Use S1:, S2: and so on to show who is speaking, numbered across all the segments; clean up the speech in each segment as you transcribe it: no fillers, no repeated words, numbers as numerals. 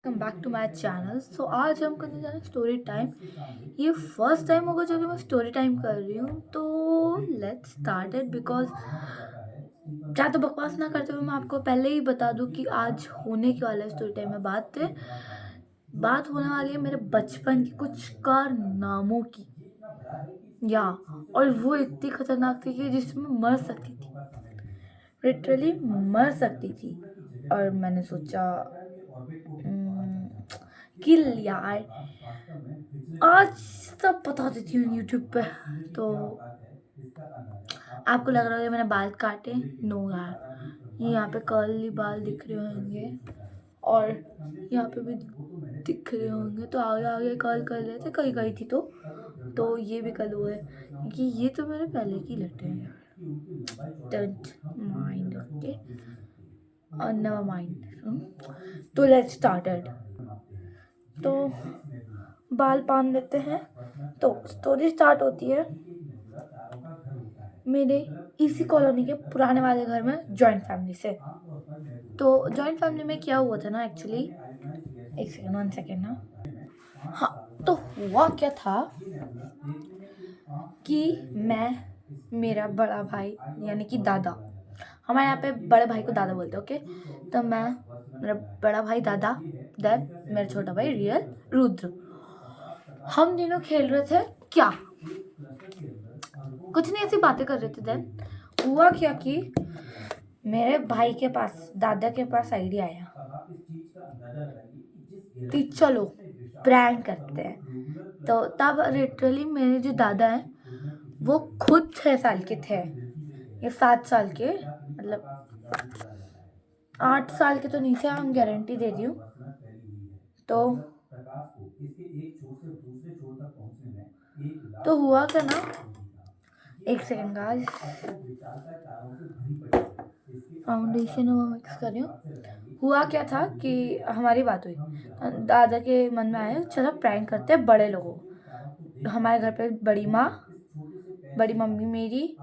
S1: Welcome back to my channel. So आज हम करने जा रहे हैं स्टोरी टाइम। ये फर्स्ट टाइम होगा जब मैं स्टोरी टाइम कर रही हूँ, तो लेट्स स्टार्ट इट। बिकॉज क्या तो बकवास ना करते हुए मैं आपको पहले ही बता दूँ कि आज होने के वाला है स्टोरी टाइम में बात होने वाली है मेरे बचपन की कुछ कारनामों की। या और वो इतनी खतरनाक थी कि जिसमें मर सकती थी, लिटरली मर सकती थी। और मैंने सोचा किल यार, आज सब बता देती हूँ यूट्यूब पे। तो आपको लग रहा है मैंने बाल काटे? नो यार, ये यहाँ पे कर्ली बाल दिख रहे होंगे और यहाँ पे भी दिख रहे होंगे, तो आगे आगे कर्ल कर लेते कहीं गई थी तो ये भी कल हुए, क्योंकि ये तो मेरे पहले की लटे हैं यार। डोंट माइंड, ओके, और नेवर माइंड। तो लेट्स स्टार्टेड। तो बाल बांध लेते हैं। तो स्टोरी स्टार्ट होती है मेरे इसी कॉलोनी के पुराने वाले घर में जॉइंट फैमिली से। तो जॉइंट फैमिली में क्या हुआ था ना, एक्चुअली एक सेकेंड, 1 सेकेंड ना। हाँ, तो हुआ क्या था कि मैं, मेरा बड़ा भाई यानी कि दादा, हमारे यहाँ पे बड़े भाई को दादा बोलते हैं, ओके। तो मैं, मेरा बड़ा भाई दादा, देन मेरा छोटा भाई रियल रुद्र, हम तीनों खेल रहे थे। क्या कुछ नहीं, ऐसी बातें कर रहे थे। देन हुआ क्या कि मेरे भाई के पास, दादा के पास आइडिया आया कि चलो प्रैंक करते हैं। तो तब लिटरली मेरे जो दादा हैं वो खुद 6 साल के थे, ये 7 साल के, मतलब 8 साल के तो नहीं थे, हम गारंटी दे रही हूँ। तो हुआ क्या ना, एक सेकेंड गाइस, फाउंडेशन वो मिक्स कर रही हूँ। हुआ क्या था कि हमारी बात हुई, दादा के मन में आया चलो प्रैंक करते हैं बड़े लोगों को। हमारे घर पे बड़ी माँ, बड़ी मम्मी मेरी,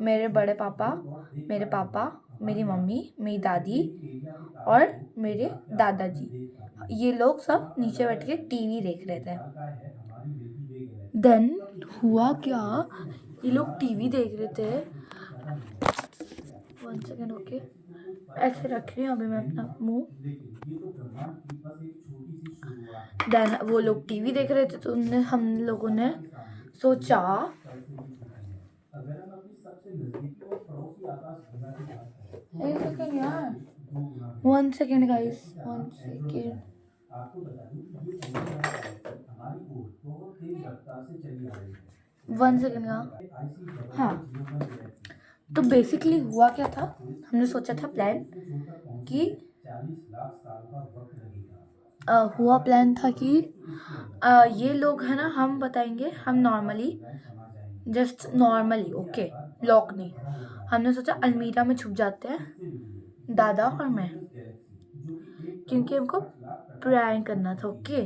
S1: मेरे बड़े पापा, मेरे पापा, मेरी मम्मी, मेरी दादी और मेरे दादाजी, ये लोग सब नीचे बैठ के टीवी देख रहे थे। देन हुआ क्या, ये लोग टीवी देख रहे थे। 1 सेकेंड, ओके, ऐसे रख रही हूँ अभी मैं अपना मुंह। देन वो लोग टीवी देख रहे थे, तो हम लोगों ने सोचा, एक सेकेंड यार, 1 सेकेंड गाइस, 1 सेकेंड। आपको बता दूं ये हमारी ओर बहुत तेज रफ्तार से चली आ रही है। 1 सेकेंड का। हाँ, तो बेसिकली हुआ क्या था, हमने सोचा था प्लान कि हुआ प्लान था कि ये लोग है ना, हम बताएंगे, हम normally, just normally, okay, lock नहीं, हमने सोचा अलमीरा में छुप जाते हैं दादा और मैं, क्योंकि हमको प्रैंक करना था, ओके।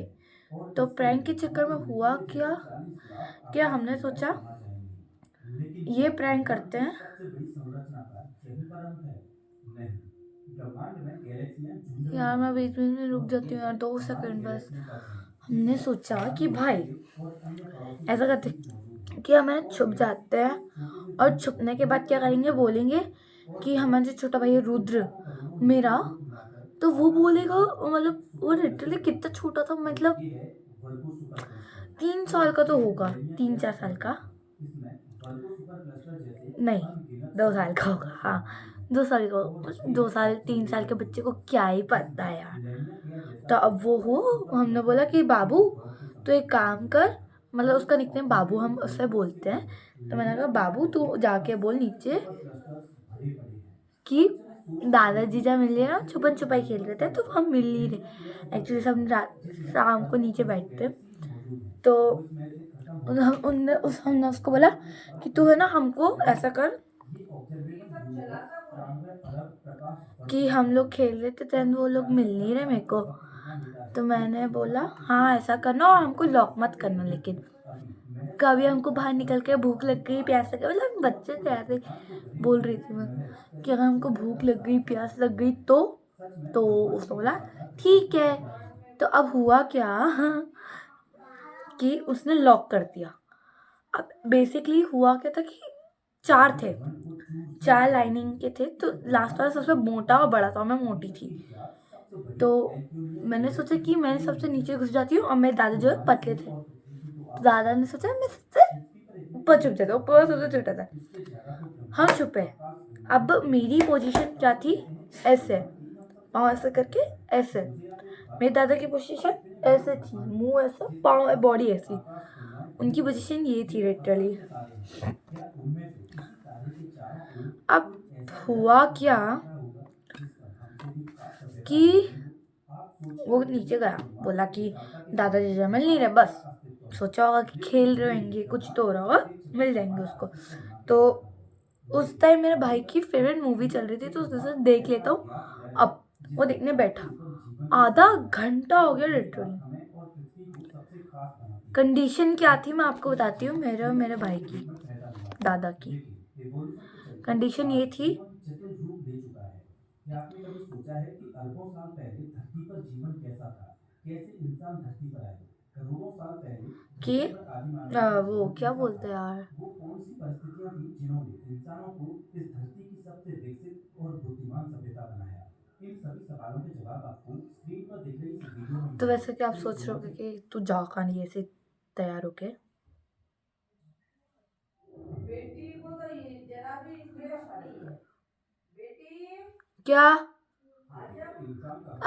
S1: तो प्रैंक के चक्कर में हुआ क्या, हमने सोचा ये प्रैंक करते हैं यार। मैं बीच बीच में रुक जाती हूँ यार, 2 सेकंड बस। हमने सोचा कि भाई ऐसा करते कि हम छुप जाते हैं, और छुपने के बाद क्या करेंगे, बोलेंगे कि हमारा जो छोटा भाई है रुद्र मेरा, तो वो बोलेगा, मतलब वो लिटरली कितना छोटा था, मतलब 3 साल का तो होगा, 3-4 साल का, नहीं 2 साल का होगा, हाँ 2 साल का, 2 साल 3 साल के बच्चे को क्या ही पता है यार। तो अब वो हो, हमने बोला कि बाबू तो एक काम कर, मतलब उसका निकनेम बाबू हम उससे बोलते हैं। तो मैंने कहा बाबू तू जाके बोल नीचे कि दादाजी जब मिले ना, छुपन छुपाई खेल रहे थे, तो हम मिल नहीं रहे एक्चुअली, सब रात शाम को नीचे बैठते। तो हमने उसको बोला कि तू है ना, हमको ऐसा कर कि हम लोग खेल रहे थे, देन वो लोग मिल नहीं रहे मेरे को। तो मैंने बोला हाँ ऐसा करना, और हमको लॉक मत करना, लेकिन कभी हमको बाहर निकल के भूख लग गई, प्यास लग गई, मतलब बच्चे थे ऐसे, बोल रही थी मैं कि अगर हमको भूख लग गई, प्यास लग गई तो उसने बोला ठीक है, तो अब हुआ क्या कि उसने लॉक कर दिया। अब बेसिकली हुआ क्या था कि 4 थे, 4 लाइनिंग के थे, तो लास्ट वाला सबसे मोटा और बड़ा था, मैं मोटी थी। तो मैंने सोचा कि मैं सबसे नीचे घुस जाती हूँ और मेरे दादा जो है पतले थे, तो दादा ने सोचा मैं सबसे ऊपर छुप जाता हूँ, ऊपर सबसे छोटा था। हम छुपे। अब मेरी पोजीशन क्या थी, ऐसे पाँव ऐसे करके, ऐसे। मेरे दादा की पोजीशन ऐसे थी, मुंह ऐसा, पाँव बॉडी ऐसी। उनकी पोजीशन ये थी लिटरली। अब हुआ क्या कि वो नीचे गया, बोला कि दादाजी से मिल नहीं रहे, बस सोचा होगा कि खेल रहे होंगे, कुछ तो हो रहा होगा, मिल जाएंगे उसको। तो उस टाइम मेरे भाई की फेवरेट मूवी चल रही थी, तो उसने सोचा देख लेता हूँ। अब वो देखने बैठा, आधा घंटा हो गया लिटरली। कंडीशन क्या थी मैं आपको बताती हूँ, मेरे और मेरे भाई की, दादा की कंडीशन ये थी कि वो क्या बोलते हैं यार, तो वैसे क्या आप सोच रहे हो कि तू जा कहाँ नहीं ऐसे तैयार होके?
S2: बेटी को तो ये जरा भी इसमें नहीं है। बेटी
S1: क्या?
S2: आजा।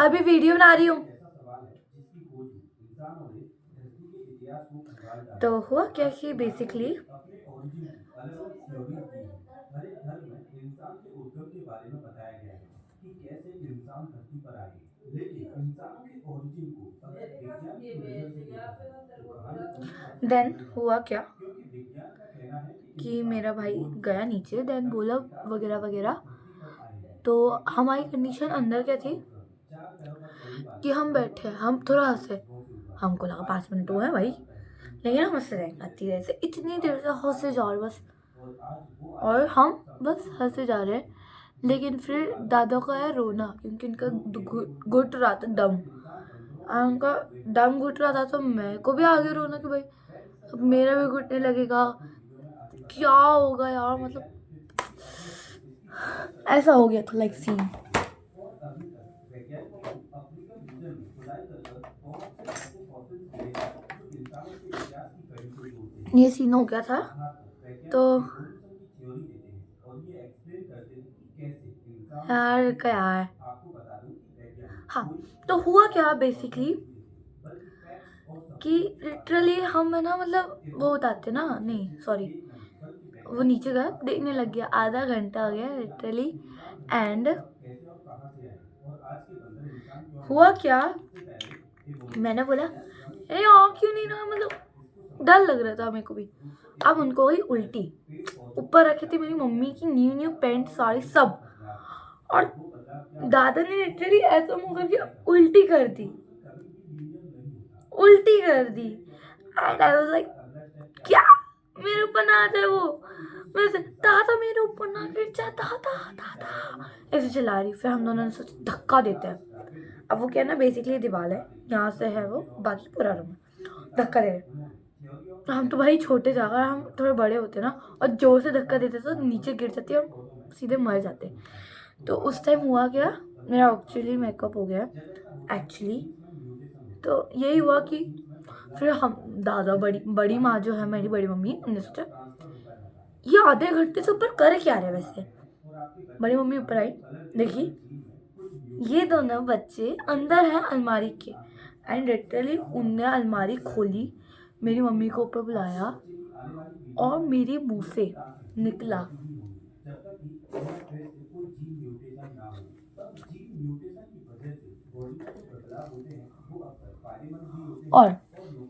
S1: अभी वीडियो बना रही हूँ।
S2: ऐसा सवाल है जिसकी खोज में इंसानों ने धरती के इतिहास को खंगाल डाला
S1: तो
S2: है।
S1: हुआ क्या
S2: हर
S1: कि
S2: मानव ने
S1: बेसिकली
S2: अपने ओरिजिन की अलग-अलग थ्योरीज दी हैं। हर एक धर्म में इंसान के उद्गम के बारे में बताया गया है कि कैसे इंसान धरती पर आए। लेकिन इंसानों के ओरिजिन को अगर विज्ञान की नजर से देखा जाए तो कहानी पूरी तरह से
S1: देन
S2: बदल जाती
S1: हुआ
S2: है।
S1: क्या
S2: क्योंकि विज्ञान का कहना है कि
S1: कि
S2: इंसान
S1: मेरा भाई
S2: भगवान से
S1: गया नीचे, देन
S2: धन
S1: बोला
S2: विकास के
S1: वगैरह
S2: रूप में
S1: वगैरह।
S2: धरती पर आए हैं।
S1: तो
S2: विज्ञान के
S1: हमारी
S2: अनुसार
S1: कंडीशन अंदर क्या
S2: इंसान का
S1: थी
S2: उद्गम 4 पैरों पर चलने
S1: कि
S2: वाले
S1: हम बैठे,
S2: न्यूरोनल
S1: हम
S2: शरीर
S1: थोड़ा
S2: के
S1: हंसे,
S2: ग्रह से हुआ है।
S1: हमको लगा
S2: आज
S1: 5
S2: से
S1: मिनट हुए हैं
S2: लाखों
S1: भाई,
S2: साल पहले
S1: लेकिन
S2: इंसान
S1: हम हंस रहे हैं
S2: मनुष्य
S1: आती
S2: जैसे
S1: है
S2: थे।
S1: ऐसे,
S2: वो
S1: इतनी देर से
S2: आदिम
S1: हंसे जा रहे
S2: आर्यभट्ट
S1: बस।
S2: थे और आज वो
S1: और
S2: आर्यभट्ट
S1: हम बस
S2: संपूर्ण
S1: हंसे
S2: मानव
S1: जा रहे
S2: जाति
S1: हैं,
S2: के लिए
S1: लेकिन
S2: जिसमें कोई
S1: फिर
S2: अलग
S1: दादा को
S2: थलग
S1: आया
S2: नहीं
S1: रोना
S2: था।
S1: क्योंकि उनका
S2: लोग कहते थे
S1: घुट रहा था
S2: कि
S1: दम।
S2: अगर इंसान बंदरों से
S1: उनका
S2: बेहतर हुए हैं
S1: दम
S2: तो
S1: घुट रहा था, तो
S2: आखिर
S1: मेरे को भी
S2: ऐसा
S1: आगे
S2: क्यों
S1: रोना कि
S2: है।
S1: भाई
S2: खैर इसका
S1: अब
S2: जवाब
S1: मेरा भी
S2: जानने से
S1: घुटने
S2: पहले
S1: लगेगा,
S2: आपको वीडियो में आगे
S1: क्या
S2: बताया जाएगा।
S1: होगा यार, मतलब
S2: वैज्ञानिक पृथ्वी की अपने से इसकी पूरी तरह
S1: ऐसा हो गया
S2: अलग
S1: था लाइक
S2: ऊंचाई पर
S1: सीन।
S2: पाई है। और अभी तक वैज्ञानिकों को अफ्रीकन रीजन में खुदाई कर कर बहुत से ऐसे फॉसिल्स मिले हैं जो इंसानों के इतिहास की कड़ी से जोड़ते हैं।
S1: ये सीन हो गया
S2: इसके
S1: था।
S2: आधार पर
S1: तो
S2: वैज्ञानिक इवोल्यूशन की थ्योरी देते हैं और ये एक्सप्लेन करते हैं कि कैसे इंसान
S1: यार
S2: धरती पर
S1: क्या
S2: आए।
S1: है,
S2: आपको बता दूं कि वैज्ञानिक
S1: हाँ,
S2: कोई
S1: तो हुआ
S2: विशेषता
S1: क्या
S2: और मत
S1: बेसिकली
S2: नहीं देते बल्कि फैक्ट्स और
S1: कि
S2: सबूतों के आधार
S1: लिटरली
S2: पर
S1: हम है
S2: चलते
S1: ना,
S2: हैं।
S1: मतलब वो
S2: इवोल्यूशन
S1: बताते
S2: वो
S1: ना,
S2: कुछ है
S1: नहीं
S2: जिसका
S1: सॉरी,
S2: एक नहीं बल्कि
S1: वो
S2: वैज्ञानिकों
S1: नीचे
S2: के
S1: गया
S2: पास
S1: देखने लग
S2: हजारों
S1: गया,
S2: सबूत
S1: आधा
S2: हैं।
S1: घंटा हो
S2: अब
S1: गया
S2: हमें जानना है
S1: लिटरली।
S2: कि इंसान धरती पर
S1: एंड
S2: कब कैसे और कहां से आए और आज के बंदर इंसान क्यों नहीं
S1: हुआ
S2: बने।
S1: क्या,
S2: इससे पहले
S1: मैंने
S2: इवोल्यूशन
S1: बोला
S2: यानी क्रमिक
S1: ए
S2: विकास
S1: यहाँ
S2: का
S1: क्यों नहीं
S2: किस
S1: रहा,
S2: तरह
S1: मतलब
S2: था इसको
S1: डर
S2: समझना
S1: लग रहा
S2: जरूरी
S1: था
S2: है।
S1: मेरे को भी।
S2: दोस्तों
S1: अब उनको
S2: इवोल्यूशन
S1: गई
S2: की वजह से
S1: उल्टी,
S2: पेड़ पौधों
S1: ऊपर
S2: और
S1: रखी थी मेरी
S2: जानवरों में
S1: मम्मी
S2: आए
S1: की न्यू न्यू
S2: हजारों
S1: पैंट
S2: सालों में
S1: साड़ी
S2: बहुत बड़ा
S1: सब,
S2: बदलाव था।
S1: और
S2: और वो बदलाव क्या हुआ
S1: दादा ने
S2: वो
S1: लिटरली
S2: बताते हैं
S1: ऐसा मुंह
S2: वो
S1: करके
S2: ट्राई करते हैं।
S1: उल्टी कर दी,
S2: इवोल्यूशन कभी भी लीनियर नहीं होता।
S1: उल्टी
S2: इसका
S1: कर
S2: मतलब
S1: दी।
S2: ये नहीं कह सकते कि
S1: एंड आई वाज
S2: इवोल्यूशन का
S1: लाइक
S2: अगला स्टेप क्या
S1: क्या,
S2: होगा।
S1: मेरे ऊपर
S2: इवोल्यूशन
S1: ना
S2: के
S1: आ जाए वो,
S2: माहौल और
S1: मैं
S2: इकोसिस्टम
S1: से
S2: के हिसाब
S1: दादा
S2: से
S1: मेरे
S2: किसी
S1: ऊपर ना
S2: पेड़
S1: गिर
S2: की
S1: जाए,
S2: धरती
S1: दादा
S2: कभी भी ज्यादा समय हो
S1: दादा ऐसे
S2: सकता है।
S1: चिल्ला रही, फिर हम
S2: अगर
S1: दोनों ने सोचा धक्का
S2: 1920
S1: देते हैं।
S2: चार्ल्स डार्विन ने
S1: अब वो क्या है ना,
S2: इवोल्यूशन के
S1: बेसिकली
S2: पहली
S1: दीवार है,
S2: किताब लिखी
S1: यहाँ से
S2: तब
S1: है वो,
S2: मुझे बहुत
S1: बाकी
S2: खुशी
S1: पूरा
S2: हुई।
S1: रूम है,
S2: इस
S1: धक्का
S2: किताब
S1: दे
S2: में
S1: रहे।
S2: उन्होंने थ्योरी ऑफ
S1: तो हम तो भाई
S2: रिलेटिविटी के
S1: छोटे थे,
S2: बारे में
S1: अगर हम
S2: समझाया
S1: थोड़े
S2: था।
S1: बड़े होते ना
S2: सबसे
S1: और
S2: पहले
S1: जोर से धक्का
S2: उन्होंने
S1: देते तो नीचे
S2: जानवरों
S1: गिर
S2: और
S1: जाते,
S2: पेड़
S1: हम
S2: पौधों में
S1: सीधे
S2: भी
S1: मर
S2: इवोल्यूशन
S1: जाते।
S2: होता है। तो
S1: तो
S2: बात
S1: उस टाइम
S2: आती
S1: हुआ
S2: है
S1: क्या,
S2: जीन्स और
S1: मेरा
S2: जीन
S1: एक्चुअली
S2: ट्रांसफर की।
S1: मेकअप हो गया
S2: जब ऐसा होता है तो
S1: एक्चुअली।
S2: जीन्स में म्यूटेशन होता
S1: तो
S2: है।
S1: यही
S2: पेड़
S1: हुआ
S2: और
S1: कि
S2: जीन्स में बदलाव
S1: फिर हम
S2: होता है
S1: दादा, बड़ी
S2: जिससे
S1: बड़ी माँ
S2: पानी
S1: जो
S2: और
S1: है,
S2: चीनी
S1: मेरी बड़ी
S2: में
S1: मम्मी,
S2: वो
S1: उनने
S2: बदलाव
S1: सोचा
S2: ट्रांसफर होता जाता है।
S1: ये आधे
S2: जब
S1: घंटे से
S2: बाद
S1: ऊपर
S2: में
S1: कर
S2: आप
S1: क्या रहे
S2: जवान
S1: वैसे।
S2: आते हैं और आपके
S1: बड़ी
S2: बच्चे के
S1: मम्मी ऊपर
S2: सामने
S1: आई,
S2: एक अलग दिखने
S1: देखी,
S2: वाले जीन में कुछ
S1: ये
S2: म्यूटेशन होते
S1: दोनों
S2: हैं।
S1: बच्चे
S2: वह
S1: अंदर
S2: जब
S1: हैं
S2: आपके
S1: अलमारी
S2: बच्चे के
S1: के।
S2: सामने
S1: एंड
S2: आपके सर
S1: लिटरली
S2: जामुन
S1: उनने
S2: रंग की
S1: अलमारी
S2: कलर
S1: खोली,
S2: देंगे।
S1: मेरी
S2: थोड़ी देर
S1: मम्मी को
S2: बाद
S1: ऊपर
S2: आपके
S1: बुलाया,
S2: बच्चे की आने वाली
S1: और
S2: वीडियो में भी
S1: मेरे मुंह
S2: उनकी
S1: से
S2: आंखें ग्लो
S1: निकला,
S2: करती ही होंगी जब तक कि उनमें फिर से कोई जीन म्यूटेशन ना हो। तब जीन म्यूटेशन की वजह से बॉडी में जो बदलाव होते हैं वो अक्सर फायदेमंद भी होते हैं
S1: और
S2: और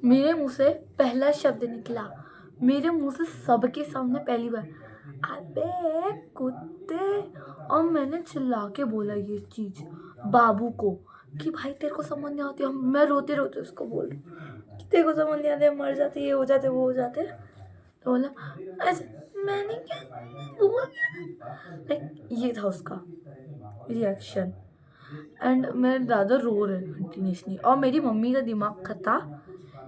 S1: मेरे
S2: नुकसानदायक
S1: मुंह
S2: भी
S1: से
S2: होते हैं।
S1: पहला
S2: तो
S1: शब्द
S2: वैज्ञानिक
S1: निकला,
S2: मानता है कि हो
S1: मेरे
S2: सकता
S1: मुंह
S2: है
S1: से
S2: इवोल्यूशन
S1: सबके
S2: के
S1: सामने
S2: हिसाब से
S1: पहली
S2: हम
S1: बार,
S2: फिर बैठते हैं या नहीं।
S1: अबे
S2: जैसे मान लो एक
S1: कुत्ते।
S2: आम कलर का
S1: और
S2: बैग है
S1: मैंने
S2: उसमें
S1: चिल्ला
S2: कुछ
S1: के
S2: बच्चे
S1: बोला ये
S2: होते हैं
S1: चीज
S2: वो भी ब्राउन कलर
S1: बाबू
S2: के
S1: को,
S2: होते हैं।
S1: कि
S2: लेकिन
S1: भाई तेरे को
S2: एक
S1: समझ नहीं
S2: बैग में
S1: आती,
S2: कोई
S1: मैं
S2: बच्चे
S1: रोते
S2: होते हैं
S1: रोते उसको
S2: जिसमें
S1: बोल रही
S2: म्यूटेशन होता
S1: कि
S2: है
S1: तेरे को समझ
S2: जिससे
S1: नहीं आती, मर
S2: पेड़
S1: जाती, ये
S2: और
S1: हो जाते,
S2: हरे
S1: वो हो
S2: रंग का
S1: जाते।
S2: पैदा होता है।
S1: तो
S2: और
S1: बोला
S2: ये हरे रंग का
S1: ऐसे,
S2: मैटर
S1: मैंने
S2: सरफाइव
S1: क्या
S2: सर्वाइवल में
S1: बोल,
S2: है जो इस बात पर
S1: लाइक
S2: डिपेंड करता
S1: ये
S2: है
S1: था
S2: कि वो
S1: उसका
S2: किस तरह के माहौल में पैदा
S1: रिएक्शन।
S2: हुआ है।
S1: एंड मेरे दादा रो रहे कंटिन्यूसली, और मेरी मम्मी का दिमाग था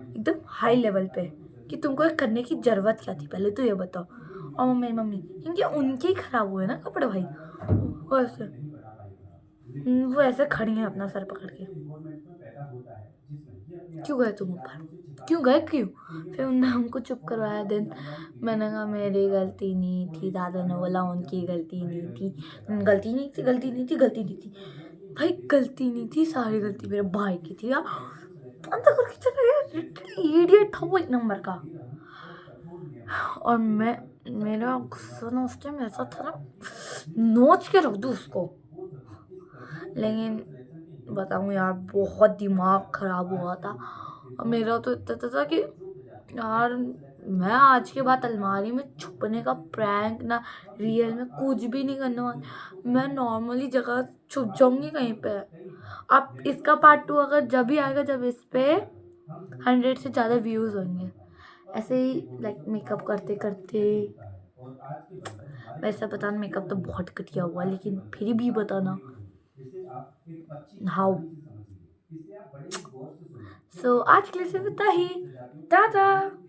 S1: एकदम हाई लेवल पे कि तुमको ये करने की ज़रूरत क्या थी, पहले तो ये बताओ। और मेरी मम्मी, क्योंकि उनके ही खराब हुए ना कपड़े भाई, वो ऐसे
S2: नहीं बढ़ा पाएगा। लेकिन
S1: वो
S2: जब
S1: ऐसे
S2: एक
S1: खड़ी हैं
S2: बच्चा
S1: अपना सर पकड़ के,
S2: ऐसे इन्वायरमेंट में पैदा होता है जिसमें ये अपने आप
S1: क्यों
S2: को
S1: गए तुम ऊपर,
S2: कारणों से
S1: क्यों
S2: छिपाता
S1: गए,
S2: रहता है,
S1: क्यों?
S2: तो ये
S1: फिर उनने
S2: बचपन में
S1: हमको चुप
S2: और
S1: करवाया।
S2: बाद में
S1: देन
S2: आने वाली पीढ़ियों
S1: मैंने
S2: को
S1: कहा
S2: आगे
S1: मेरी
S2: बढ़ता है।
S1: गलती नहीं
S2: और
S1: थी,
S2: इसी
S1: दादा ने बोला
S2: पर्यावरण में जब
S1: उनकी
S2: वो
S1: गलती
S2: बड़े
S1: नहीं थी,
S2: गलती करता है
S1: गलती नहीं थी, गलती नहीं थी, गलती नहीं थी।
S2: तो वो ये
S1: भाई
S2: निर्देशित
S1: गलती नहीं थी, सारी गलती मेरे भाई की थी यार।
S2: तो नेचुरल सिलेक्शन
S1: अंदर
S2: कहता
S1: करके
S2: है
S1: चला गया,
S2: जैसा
S1: लिटरली
S2: पत्थर को
S1: इडियट था वो, एक
S2: धीरज
S1: नंबर का।
S2: धीरम और कठोर नियम है
S1: और
S2: उसके
S1: मैं,
S2: ऊपर सबको
S1: मेरा
S2: को चलना
S1: गुस्सा ना
S2: होता
S1: उस
S2: है।
S1: टाइम ऐसा था
S2: आजाद
S1: ना,
S2: धरती पर अपनी
S1: नोच
S2: संस्कृति
S1: के
S2: को
S1: रख दूँ
S2: लेकर
S1: उसको।
S2: वो सभी इस कठोर
S1: लेकिन
S2: नेचुरल सिलेक्शन के नियम को
S1: बताऊँ यार,
S2: मानते नहीं है।
S1: बहुत
S2: क्या
S1: दिमाग खराब
S2: आज
S1: हुआ
S2: के
S1: था।
S2: यूथ में
S1: और
S2: इंसान
S1: मेरा तो
S2: बनते
S1: इतना
S2: हैं
S1: था कि
S2: और जो प्रजातियां
S1: यार,
S2: नेचुरल सिलेक्शन के
S1: मैं
S2: नियम को
S1: आज के
S2: नहीं
S1: बाद
S2: मानती
S1: अलमारी में
S2: वो
S1: छुपने
S2: धरती
S1: का
S2: से दूर हो
S1: प्रैंक
S2: जाती
S1: ना,
S2: है। हम
S1: रियल में
S2: इंसान
S1: कुछ
S2: आज भी
S1: भी नहीं
S2: देखते
S1: करने
S2: हुए
S1: वाला।
S2: हैं तो
S1: मैं
S2: कहीं ना कहीं
S1: नॉर्मली जगह
S2: शायद
S1: छुप
S2: हमारे
S1: जाऊंगी कहीं
S2: इंसान
S1: पे।
S2: होने का ही था।
S1: अब इसका
S2: नेचुरल
S1: पार्ट टू
S2: सिलेक्शन
S1: अगर जब भी आएगा, जब इस पे
S2: पर आकर हम धरती की
S1: 100 से ज़्यादा
S2: संभावनाओं को
S1: व्यूज़
S2: नहीं
S1: होंगे।
S2: बन पाए। अब
S1: ऐसे ही
S2: देखिए
S1: लाइक
S2: इवोल्यूशन
S1: मेकअप
S2: मानव के
S1: करते
S2: हिसाब से
S1: करते,
S2: कैसे होता है और आज के बंदर हमारे
S1: वैसे पता
S2: पूर्वज
S1: नहीं,
S2: क्यों
S1: मेकअप तो
S2: बने
S1: बहुत घटिया
S2: और
S1: हुआ,
S2: आज के
S1: लेकिन
S2: बंदर
S1: फिर भी
S2: इंसान क्यों
S1: बताना
S2: नहीं हुए इसे आप एक पक्षी की
S1: हाउ।
S2: कहानी से समझिए। इसे आप बड़े ही गौर से सुने
S1: सो
S2: क्योंकि
S1: आज के लिए
S2: अक्सर
S1: सिर्फ
S2: बहुत
S1: इतना
S2: सी
S1: ही।
S2: प्रजातियों को
S1: टाटा।
S2: पहचानने